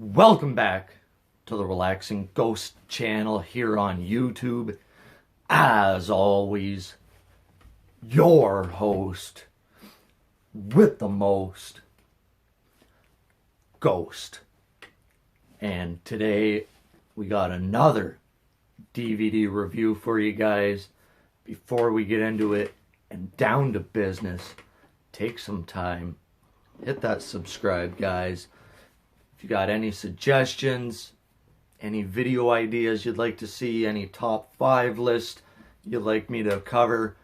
Welcome back to the Relaxing Ghost channel here on YouTube. As always, your host with the most, Ghost. And today we got another DVD review for you guys. Before we get into it and down to business, take some time, hit that subscribe, guys. If you got any suggestions, any video ideas you'd like to see, any top 5 list you'd like me to cover,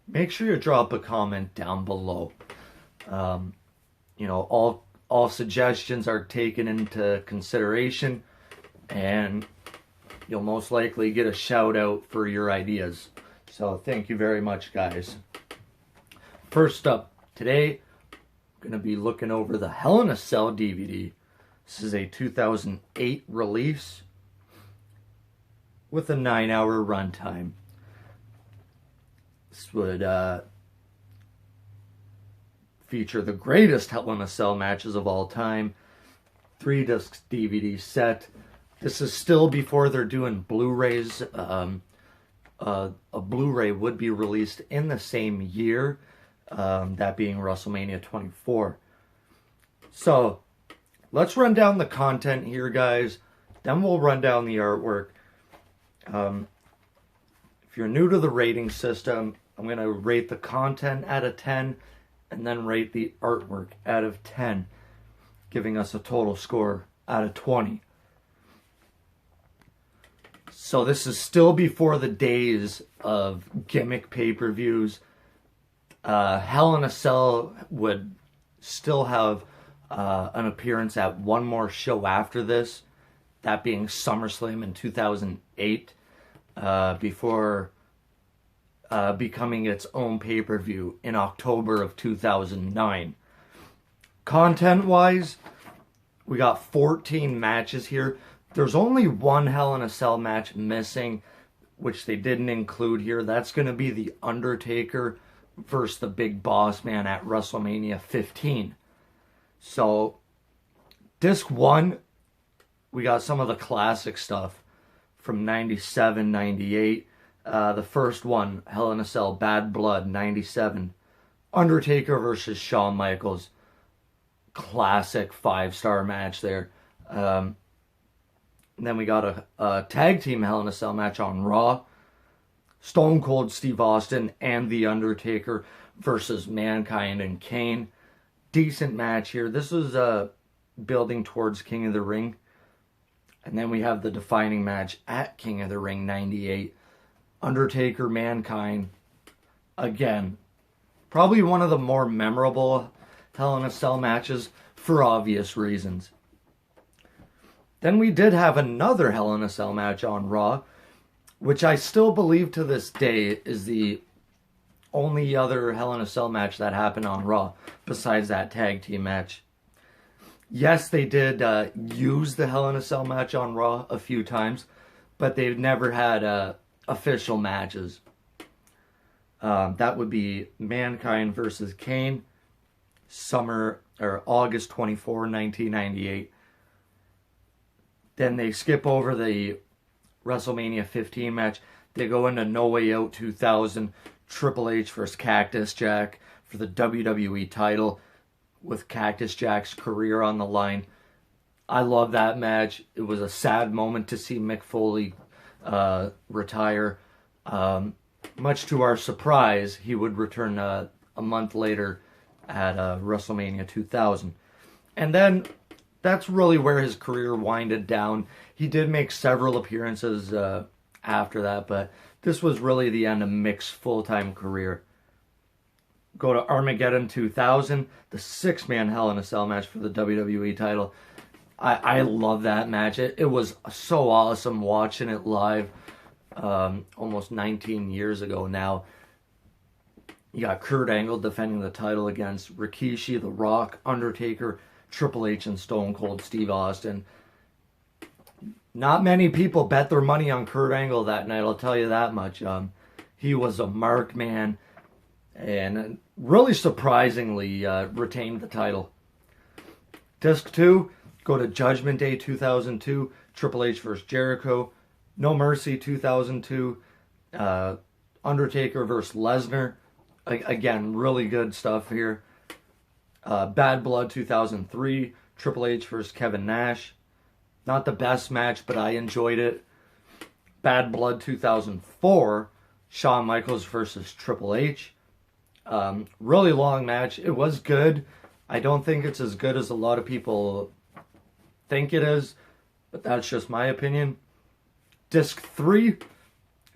make sure you drop a comment down below. All suggestions are taken into consideration, and you'll most likely get a shout out for your ideas. So thank you very much, guys. First up today, I'm going to be looking over the Hell in a Cell DVD. This is a 2008 release with a 9-hour runtime. This would feature the greatest Hell in a Cell matches of all time. 3-disc DVD set. This is still before they're doing Blu-rays. A Blu-ray would be released in the same year, that being WrestleMania 24. So, let's run down the content here, guys. Then we'll run down the artwork. If you're new to the rating system, I'm going to rate the content out of 10 and then rate the artwork out of 10, giving us a total score out of 20. So this is still before the days of gimmick pay-per-views. Hell in a Cell would still have an appearance at one more show after this, that being SummerSlam in 2008, before becoming its own pay-per-view in October of 2009. Content-wise, we got 14 matches here. There's only one Hell in a Cell match missing, which they didn't include here. That's going to be The Undertaker versus the Big Boss Man at WrestleMania 15. So, disc 1, we got some of the classic stuff from 97, 98. The first one, Hell in a Cell Bad Blood, 97. Undertaker versus Shawn Michaels. Classic 5-star match there. Then we got a tag team Hell in a Cell match on Raw. Stone Cold Steve Austin and The Undertaker versus Mankind and Kane. Decent match here. This is building towards King of the Ring. And then we have the defining match at King of the Ring 98. Undertaker, Mankind. Again, probably one of the more memorable Hell in a Cell matches for obvious reasons. Then we did have another Hell in a Cell match on Raw, which I still believe to this day is the only other Hell in a Cell match that happened on Raw, besides that tag team match. Yes, they did use the Hell in a Cell match on Raw a few times, but they've never had official matches. That would be Mankind versus Kane, August 24, 1998. Then they skip over the WrestleMania 15 match. They go into No Way Out 2000, Triple H versus Cactus Jack for the WWE title, with Cactus Jack's career on the line. I love that match. It was a sad moment to see Mick Foley retire. Much to our surprise, he would return a month later at WrestleMania 2000. And then that's really where his career winded down. He did make several appearances after that, but this was really the end of Mick's full-time career. Go to Armageddon 2000, the 6-man Hell in a Cell match for the WWE title. I love that match. It was so awesome watching it live almost 19 years ago now. You got Kurt Angle defending the title against Rikishi, The Rock, Undertaker, Triple H, and Stone Cold Steve Austin. Not many people bet their money on Kurt Angle that night, I'll tell you that much. He was a marked man and really surprisingly retained the title. Disc 2, Go to Judgment Day 2002, Triple H versus Jericho. No Mercy 2002, Undertaker versus Lesnar. Again, really good stuff here. Bad Blood 2003, Triple H versus Kevin Nash. Not the best match, but I enjoyed it. Bad Blood 2004, Shawn Michaels versus Triple H. Really long match. It was good. I don't think it's as good as a lot of people think it is, but that's just my opinion. Disc 3,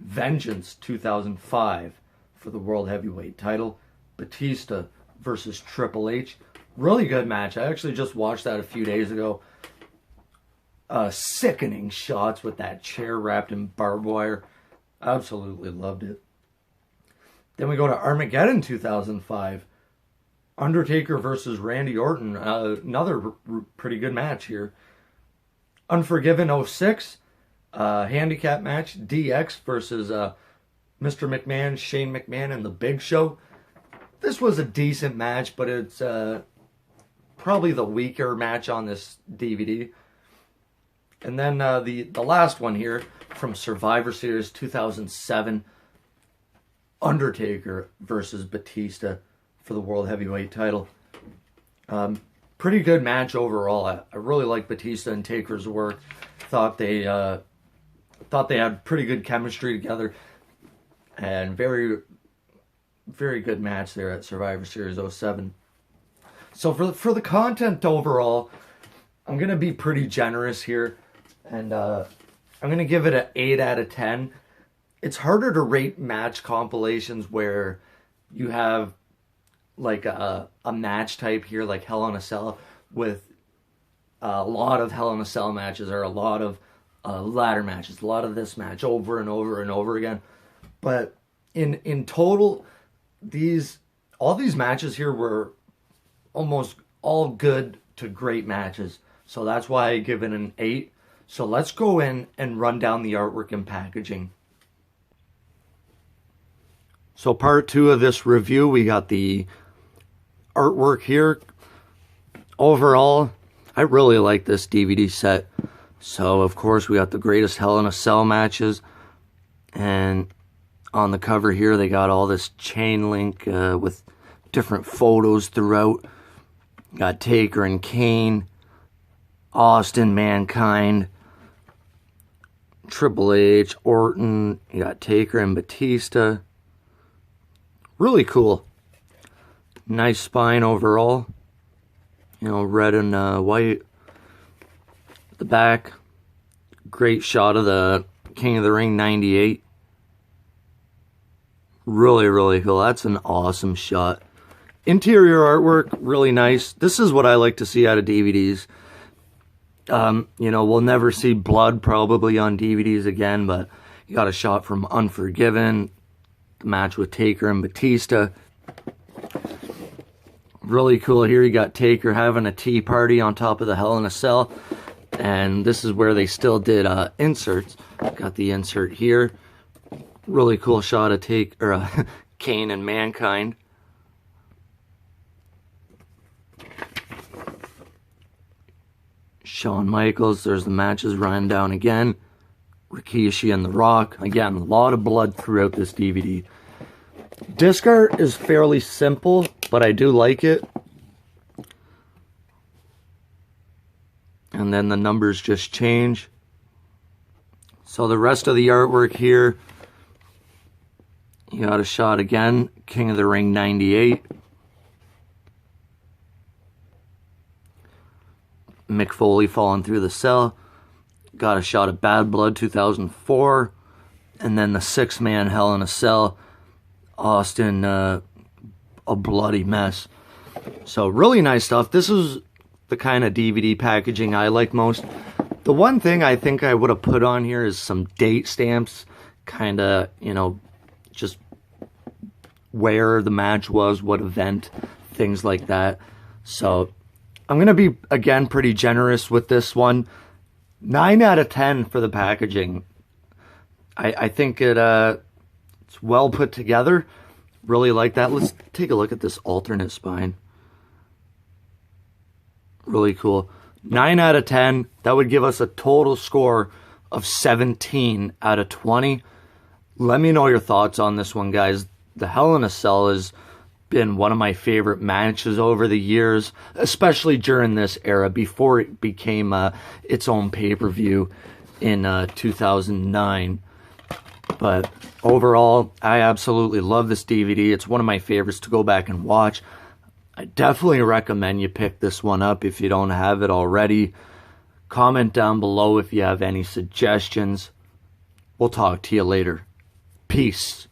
Vengeance 2005 for the World Heavyweight title. Batista versus Triple H. Really good match. I actually just watched that a few days ago. Sickening shots with that chair wrapped in barbed wire. Absolutely loved it. Then we go to Armageddon 2005. Undertaker versus Randy Orton. Another pretty good match here. Unforgiven 06. Handicap match. DX versus Mr. McMahon, Shane McMahon, and The Big Show. This was a decent match, but it's probably the weaker match on this DVD. And then the last one here from Survivor Series 2007. Undertaker versus Batista for the World Heavyweight title. Pretty good match overall. I really like Batista and Taker's work. Thought they had pretty good chemistry together, and very, very good match there at Survivor Series 07. So for the content overall, I'm gonna be pretty generous here, and I'm gonna give it an 8 out of 10. It's harder to rate match compilations where you have like a match type here, like Hell in a Cell, with a lot of Hell in a Cell matches, or a lot of ladder matches, a lot of this match over and over and over again. But in total, all these matches here were almost all good to great matches. So that's why I give it an 8. So let's go in and run down the artwork and packaging. So part 2 of this review, we got the artwork here. Overall, I really like this DVD set. So of course we got the greatest Hell in a Cell matches, and on the cover here they got all this chain link with different photos throughout. Got Taker and Kane, Austin, Mankind, Triple H, Orton. You got Taker and Batista. Really cool. Nice spine overall. You know, red and white. The back. Great shot of the King of the Ring 98. Really, really cool. That's an awesome shot. Interior artwork, really nice. This is what I like to see out of DVDs. You know, we'll never see blood probably on DVDs again, but you got a shot from Unforgiven, the match with Taker and Batista. Really cool here. You got Taker having a tea party on top of the Hell in a Cell, and this is where they still did inserts. Got the insert here. Really cool shot of Kane and Mankind. Shawn Michaels, there's the matches running down again. Rikishi and The Rock. Again, a lot of blood throughout this DVD. Disc art is fairly simple, but I do like it. And then the numbers just change. So the rest of the artwork here, you got a shot again, King of the Ring 98. Mick Foley falling through the cell. Got a shot of Bad Blood 2004. And then the 6-man Hell in a Cell. Austin, a bloody mess. So really nice stuff. This is the kind of DVD packaging I like most. The one thing I think I would have put on here is some date stamps. Kind of, you know, just where the match was, what event, things like that. So I'm going to be, again, pretty generous with this one. 9 out of 10 for the packaging. I think it's well put together. Really like that. Let's take a look at this alternate spine. Really cool. 9 out of 10, that would give us a total score of 17 out of 20. Let me know your thoughts on this one, guys. The Hell in a Cell has been one of my favorite matches over the years, especially during this era before it became its own pay-per-view in 2009. But overall, I absolutely love this DVD. It's one of my favorites to go back and watch. I definitely recommend you pick this one up if you don't have it already. Comment down below if you have any suggestions. We'll talk to you later. Peace.